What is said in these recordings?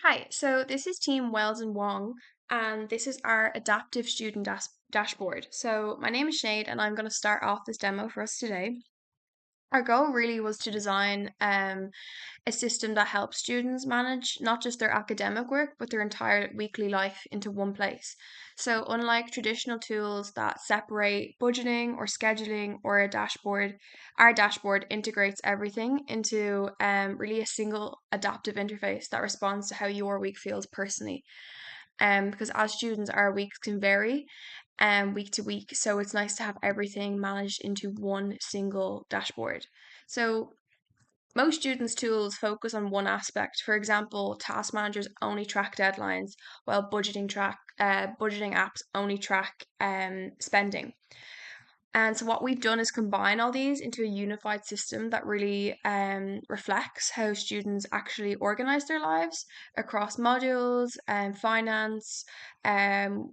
Hi, so this is Team Wells and Wong, and this is our adaptive student dashboard. So my name is Sinead, and I'm going to start off this demo for us today. Our goal really was to design a system that helps students manage not just their academic work, but their entire weekly life into one place. So, unlike traditional tools that separate budgeting or scheduling or a dashboard, our dashboard integrates everything into really a single adaptive interface that responds to how your week feels personally. Because as students, our weeks can vary week to week. So it's nice to have everything managed into one single dashboard. So most students' tools focus on one aspect. For example, task managers only track deadlines, while budgeting apps only track spending. And so, what we've done is combine all these into a unified system that really reflects how students actually organize their lives across modules, finance,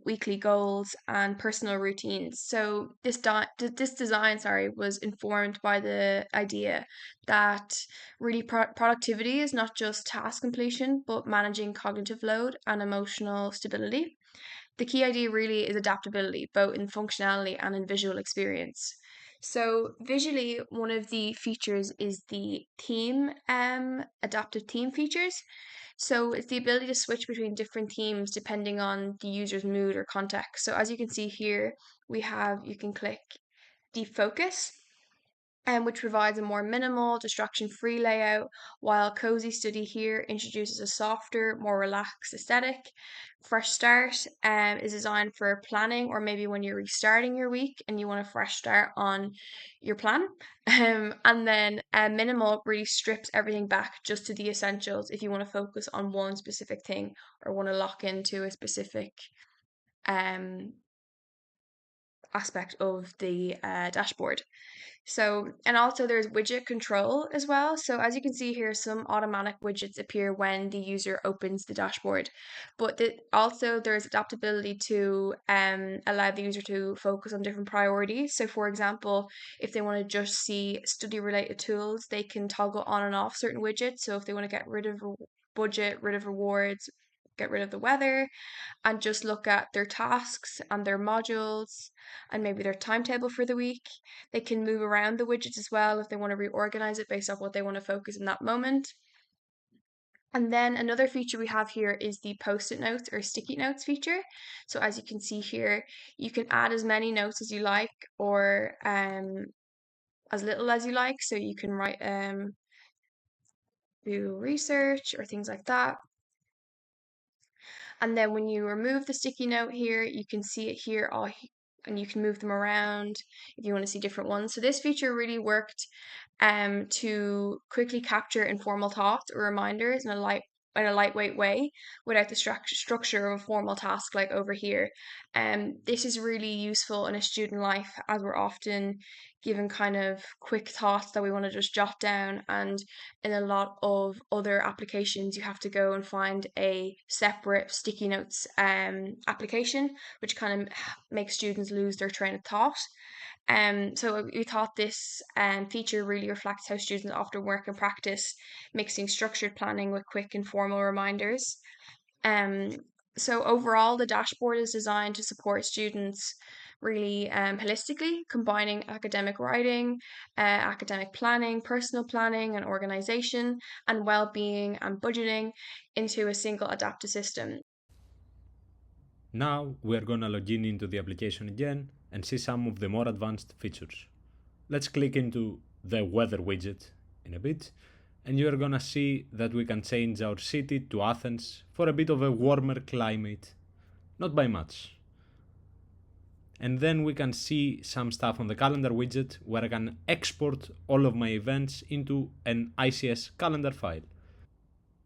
weekly goals, and personal routines. So, this design, sorry, was informed by the idea that really productivity is not just task completion, but managing cognitive load and emotional stability. The key idea really is adaptability, both in functionality and in visual experience. So visually, one of the features is the theme, adaptive theme features. So it's the ability to switch between different themes depending on the user's mood or context. So as you can see here, you can click defocus, which provides a more minimal, distraction-free layout, while Cozy Study here introduces a softer, more relaxed aesthetic. Fresh Start is designed for planning or maybe when you're restarting your week and you want a fresh start on your plan. And then Minimal really strips everything back just to the essentials if you want to focus on one specific thing or want to lock into a specific um, aspect of the dashboard. So, and also there's widget control as well. So as you can see here, some automatic widgets appear when the user opens the dashboard. But also there's adaptability to allow the user to focus on different priorities. So for example, if they want to just see study related tools, they can toggle on and off certain widgets. So if they want to get rid of budget, rid of rewards, get rid of the weather, and just look at their tasks and their modules and maybe their timetable for the week. They can move around the widgets as well if they want to reorganize it based off what they want to focus in that moment. And then another feature we have here is the post-it notes or sticky notes feature. So as you can see here, you can add as many notes as you like or as little as you like. So you can write do research or things like that. And then when you remove the sticky note here, you can see it here all and you can move them around if you want to see different ones. So this feature really worked to quickly capture informal thoughts or reminders in a lightweight way without the structure of a formal task like over here. This is really useful in a student life as we're often given kind of quick thoughts that we want to just jot down, and in a lot of other applications you have to go and find a separate sticky notes application, which kind of makes students lose their train of thought. So we thought this feature really reflects how students often work and practice, mixing structured planning with quick and formal reminders. Um, so overall, the dashboard is designed to support students really holistically, combining academic writing, academic planning, personal planning, and organization, and well-being and budgeting into a single adaptive system. Now we are gonna log in into the application again and see some of the more advanced features. Let's click into the weather widget in a bit, and you are gonna see that we can change our city to Athens for a bit of a warmer climate. Not by much. And then we can see some stuff on the calendar widget where I can export all of my events into an ICS calendar file.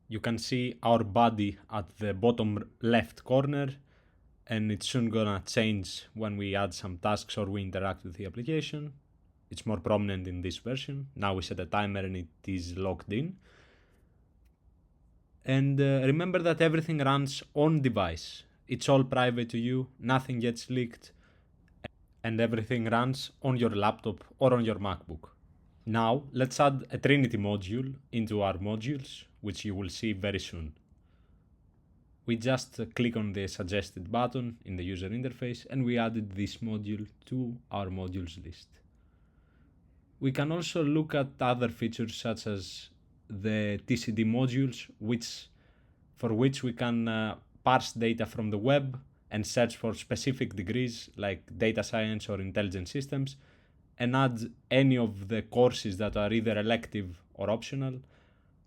You can see our body at the bottom left corner, and it's soon gonna change when we add some tasks or we interact with the application. It's more prominent in this version. Now we set a timer and it is logged in. And remember that everything runs on device. It's all private to you, nothing gets leaked, and everything runs on your laptop or on your MacBook. Now let's add a Trinity module into our modules, which you will see very soon. we just click on the suggested button in the user interface and we added this module to our modules list. We can also look at other features such as the TCD modules, for which we can parse data from the web and search for specific degrees like data science or intelligent systems, and add any of the courses that are either elective or optional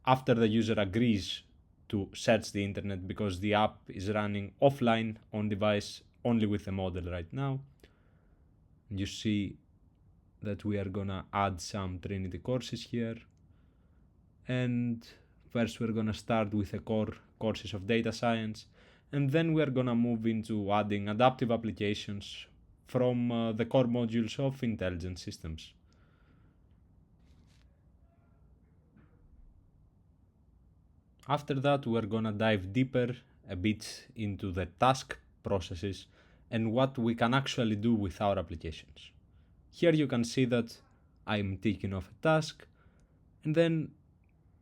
after the user agrees to search the internet, because the app is running offline on device only with the model right now. You see that we are gonna add some Trinity courses here. And first we're gonna start with the core courses of data science, and then we're gonna move into adding adaptive applications from the core modules of intelligent systems. After that, we're gonna dive deeper a bit into the task processes and what we can actually do with our applications. Here you can see that I'm ticking off a task, and then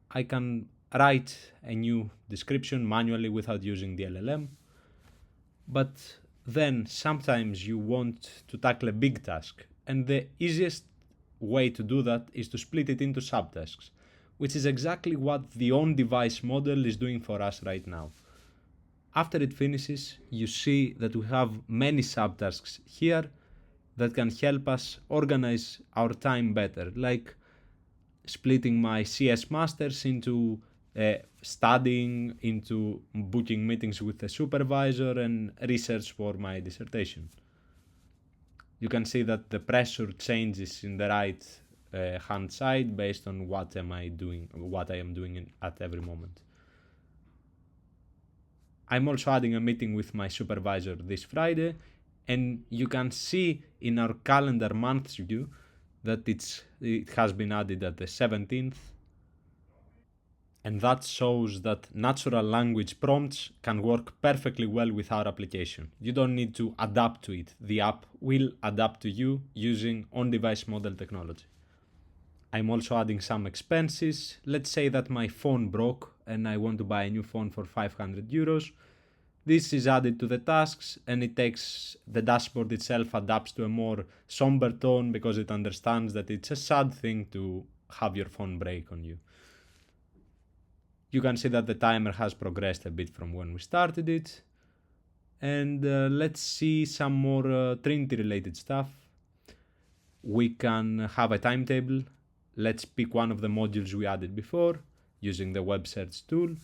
I can write a new description manually without using the LLM. But then sometimes you want to tackle a big task, and the easiest way to do that is to split it into subtasks, which is exactly what the on-device model is doing for us right now. After it finishes, you see that we have many subtasks here that can help us organize our time better, like splitting my CS masters into studying, into booking meetings with the supervisor, and research for my dissertation. You can see that the pressure changes in the right hand side based on what I am doing at every moment. I'm also adding a meeting with my supervisor this Friday, and you can see in our calendar months view that it has been added at the 17th, and that shows that natural language prompts can work perfectly well with our application. You don't need to adapt to it. The app will adapt to you using on-device model technology. I'm also adding some expenses. Let's say that my phone broke and I want to buy a new phone for 500 euros. This is added to the tasks, and the dashboard itself adapts to a more somber tone because it understands that it's a sad thing to have your phone break on you. You can see that the timer has progressed a bit from when we started it. And let's see some more Trinity related stuff. We can have a timetable. Let's pick one of the modules we added before using the web search tool.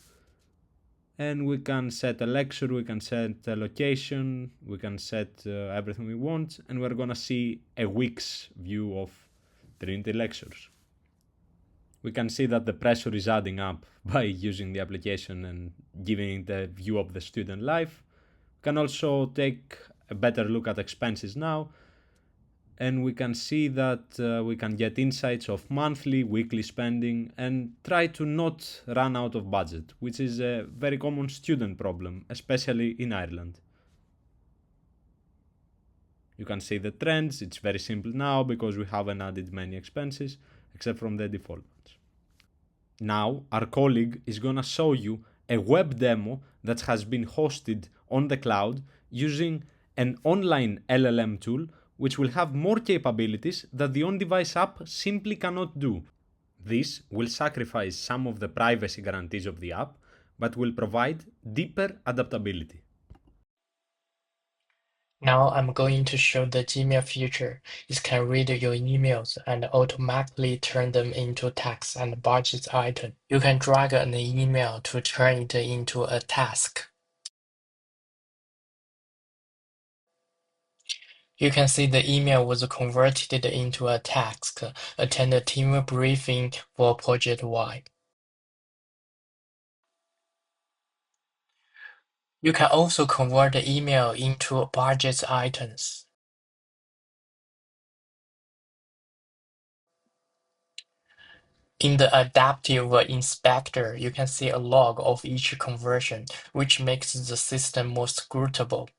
And we can set a lecture, we can set a location, we can set everything we want, and we're gonna see a week's view of Trinity lectures. We can see that the pressure is adding up by using the application and giving the view of the student life. We can also take a better look at expenses now, and we can see that we can get insights of monthly, weekly spending, and try to not run out of budget, which is a very common student problem, especially in Ireland. You can see the trends. It's very simple now because we haven't added many expenses except from the default ones. Now our colleague is gonna show you a web demo that has been hosted on the cloud using an online LLM tool, which will have more capabilities that the on-device app simply cannot do. This will sacrifice some of the privacy guarantees of the app, but will provide deeper adaptability. Now I'm going to show the Gmail feature. It can read your emails and automatically turn them into text and budget item. You can drag an email to turn it into a task. You can see the email was converted into a task. Attend a team briefing for Project Y. You can also convert the email into budget items. In the Adaptive Inspector, you can see a log of each conversion, which makes the system more scrutable.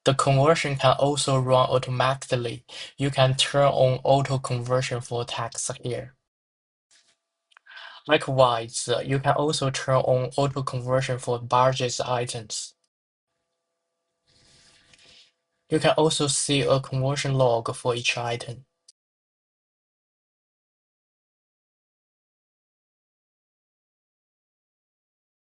The conversion can also run automatically. You can turn on auto conversion for text here. Likewise, you can also turn on auto conversion for budget items. You can also see a conversion log for each item.